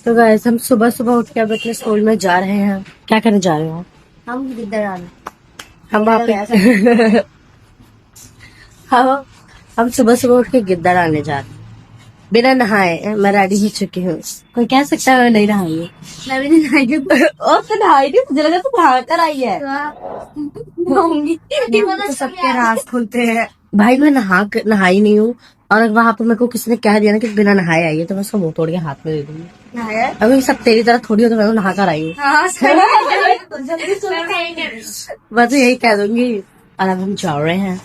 तो गाइस हम सुबह सुबह उठ के अब अपने स्कूल में जा रहे हैं। क्या करने जा रहे हो? हम किधर आने? हम वहाँ पे हम सुबह सुबह उठ के गिद्दड़ आने जा रहे हैं बिना नहाए। मैं रेडी हो चुकी हूँ। कोई कह सकता है मैं नहीं नहाई है? मैं भी नहीं नहाई हूँ। और तो नहाई नहीं, मुझे लगा तू नहा कर आई है। नहाऊंगी। तो सबके राज खुलते हैं भाई। मैं नहाई नहीं हूँ। और वहां पर मेरे को किसी ने कह दिया ना कि बिना नहाए आई है, तो मैं उसका मुंह तोड़ के हाथ में दे दूंगी। नहाया? अभी सब तेरी तरह थोड़ी हो, तो मैं तो नहा कर आई हूँ। हाँ, जल्दी मैं तो यही कह दूंगी। और अब हम जा रहे हैं।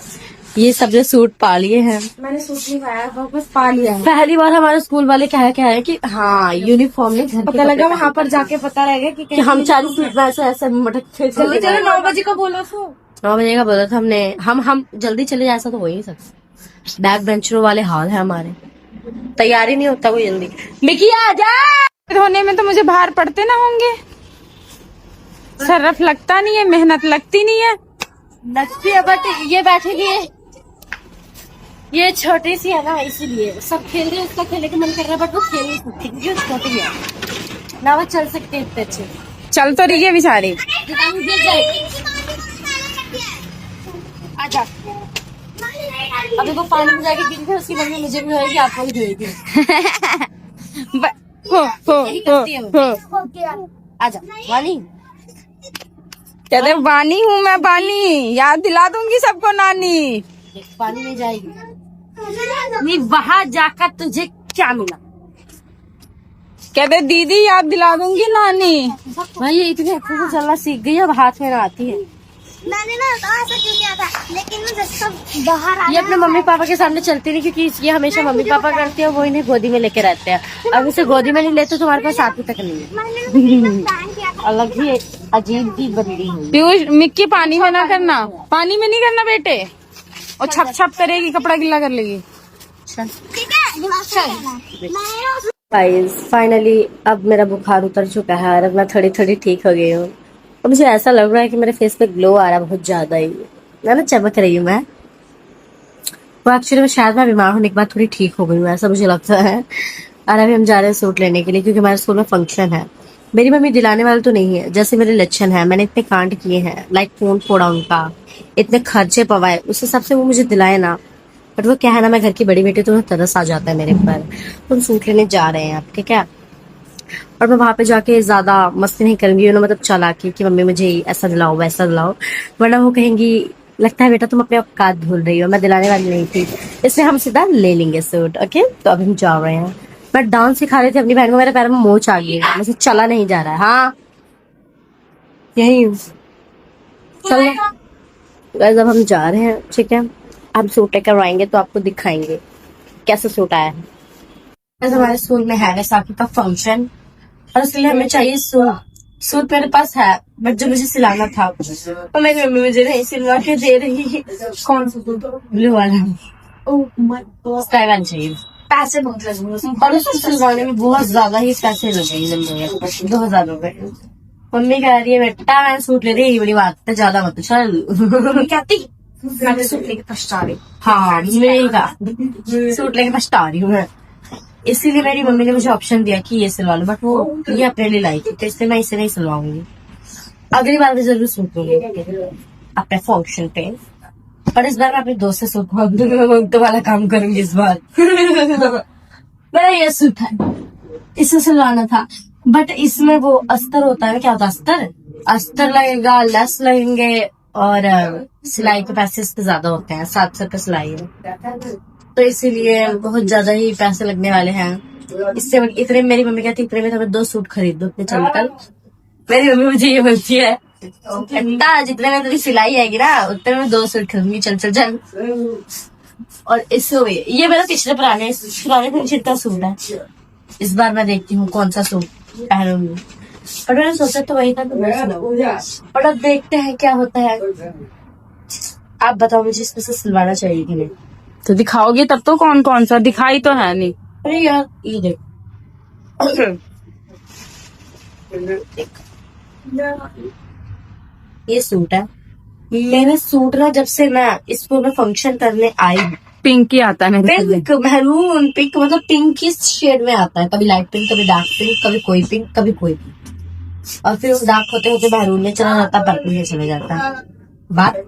ये सब जो सूट पा लिए हैं। मैंने सूट नहीं पाया, बस पा लिया है। पहली बार हमारे स्कूल वाले क्या है कि हाँ यूनिफॉर्म में घर के पता लगा कपड़े वहाँ पर जाके पता रहेगा कि हम 40 सूट में ऐसे मटक चलो 9 बजे का बोला था। 9 बजे का बोला था हमने। हम जल्दी चले जाए, ऐसा तो हो ही नहीं सकता। बैक बेंचरों वाले हाल है हमारे। तैयारी नहीं होता कोई जल्दी। मिकी आ जा। होने में तो मुझे बाहर पड़ते ना होंगे। सरफ लगता नहीं है, मेहनत लगती नहीं है। लगती है बट ये बैठेगी, ये छोटी सी है ना, इसीलिए सब खेल रहे हैं। उसका खेलने का मन कर रहा है बट वो खेल नहीं सकती क्योंकि वो छोटी है ना। वो चल सकते इतने अच्छे। चल तो रही है बेचारी। आजा। अभी वो पानी में जाके गिरी थी, उसकी मम्मी मुझे भी धोएगी, आपको भी धोएगी। यही करती है वो। आजा वानी। कहते बानी हूँ मैं, बानी याद दिला दूंगी सबको नानी। पानी में जाएगी नहीं, वहां जाकर तुझे क्या मिला? कहते दीदी याद दिला दूंगी नानी। भाई ये इतने अच्छे से चलना सीख गई है, अब हाथ में ना आती है। मैंने ना ऐसा क्यों किया था, लेकिन मैं जब सब बाहर आया ये अपने मम्मी पापा के सामने चलती नहीं, क्योंकि ये हमेशा मम्मी पापा करते हैं, वो इन्हें गोदी में लेके रहते हैं। अब इसे गोदी में नहीं लेते तुम्हारे पास साथी तक नहीं है। अलग ही अजीब ही बंदी है। पीयूष मिक्की पानी में ना करना, पानी में नहीं करना बेटे। और छप छप करेगी, कपड़ा गिल्ला कर लेगी। गाइस फाइनली अब मेरा बुखार उतर चुका है और अब मैं थोड़ी थोड़ी ठीक हो गई हूँ। और मुझे ऐसा लग रहा है कि मेरे फेस पे ग्लो आ रहा है बहुत ज्यादा ही। मैं ना चमक रही हूँ मैं। वो एक्चुअली में शायद मैं बीमार होने के बाद थोड़ी ठीक हो गई हूँ, ऐसा मुझे लगता है। और अभी हम जा रहे हैं सूट लेने के लिए, क्योंकि हमारे स्कूल में फंक्शन है। मेरी मम्मी दिलाने वाली तो नहीं है, जैसे मेरे लक्षण है। मैंने इतने कांड किए हैं, लाइक फोन फोड़ा उनका, इतने खर्चे पवाए, उस हिसाब से वो मुझे दिलाए ना। बट वो क्या है ना, मैं घर की बड़ी बेटी, तो उन्हें तरस आ जाता है मेरे पर। तो हम सूट लेने जा रहे हैं अब, ठीक है। और मैं वहां पे जाके ज्यादा मस्ती नहीं करूंगी, मतलब चालाकी कि मम्मी मुझे ऐसा दिलाओ वैसा दिलाओ, वरना वो कहेंगी लगता है बेटा तुम अपने औकात भूल रही हो, मैं दिलाने वाली नहीं थी। इसलिए हम सीधा ले लेंगे सूट। ओके, तो अभी हम जा रहे हैं। मैं डांस सिखा रही थी अपनी बहन को, मेरे पैर में मोच आ गई, मुझे चला नहीं जा रहा है। हाँ यही हूँ। चलो गाइस अब हम जा रहे हैं, ठीक है। हम सूट लेकर आएंगे तो आपको दिखाएंगे कैसा सूट आया है। हमारे स्कूल में है वैसाखी का फंक्शन, और इसलिए हमें चाहिए सूट। सूट मेरे पास है बट जो मुझे सिलाना था तो मेरी मम्मी मुझे नहीं सिलवा के दे रही। कौन सा सूट? ब्लू वाला। स्काई वाला चाहिए। पैसे बहुत लगे और उसको सिलवाने में बहुत ज्यादा ही पैसे लगे, 2000 रुपए। मम्मी कह रही है बेटा मैं सूट ले रही, ये बड़ी बात है, ज्यादा मत चल। कहती मैंने सूट लेके पछता रही। हाँ मेरी सूट लेके पछता रही हूँ मैं। इसीलिए मेरी मम्मी ने मुझे ऑप्शन दिया कि ये सिलवा लो, बट वो ये अपने लिए लाई थी, तो इसलिए मैं इसे नहीं सिलवाऊंगी। अगली बार मैं जरूर सूट लूंगी अपने फंक्शन पे। और इस बार मैं अपने दोस्त से सूट मांगूंगी, मैं मुफ्त वाला काम करूंगी इस बार। मेरा ये सूट है, इसे सिलवाना था, बट इसमें वो अस्तर होता है। क्या होता है? अस्तर लगेगा, लेस लगेंगे, और सिलाई के पैसे इसके ज्यादा होते हैं, 700 रुपये सिलाई है, तो इसीलिए बहुत ज्यादा ही पैसे लगने वाले हैं। इससे इतने मेरी मम्मी कहती इतने में हमें 2 सूट खरीद दो इतने चलकर। मेरी मम्मी मुझे ये बोलती है इतना जितने में तेरी सिलाई आएगी ना उतने में 2 सूट खरीदूंगी, चल चल चल। और इससे ये मेरा पिछले पुराने फंक्शन का सूट है। इस बार मैं देखती हूँ कौन सा सूट पहनूंगी, और मैंने सोचा तो वही था, तो और अब देखते हैं क्या होता है। आप बताओ मुझे इसमें से सिलवाना चाहिए कि नहीं? तो दिखाओगी तब तो कौन कौन सा, दिखाई तो है नहीं। अरे यार ये देख, ये सूट है। मैंने सूट ना जब से मैं स्कूल में फंक्शन करने आई पिंक ही आता है मेरे को। पिंक मैरून पिंक मतलब पिंक ही शेड में आता है, कभी लाइट पिंक कभी डार्क पिंक कभी कोई पिंक कभी कोई पिंक, और फिर उस डार्क होते होते मैरून में चला जाता, पर्पल में चले जाता है। बात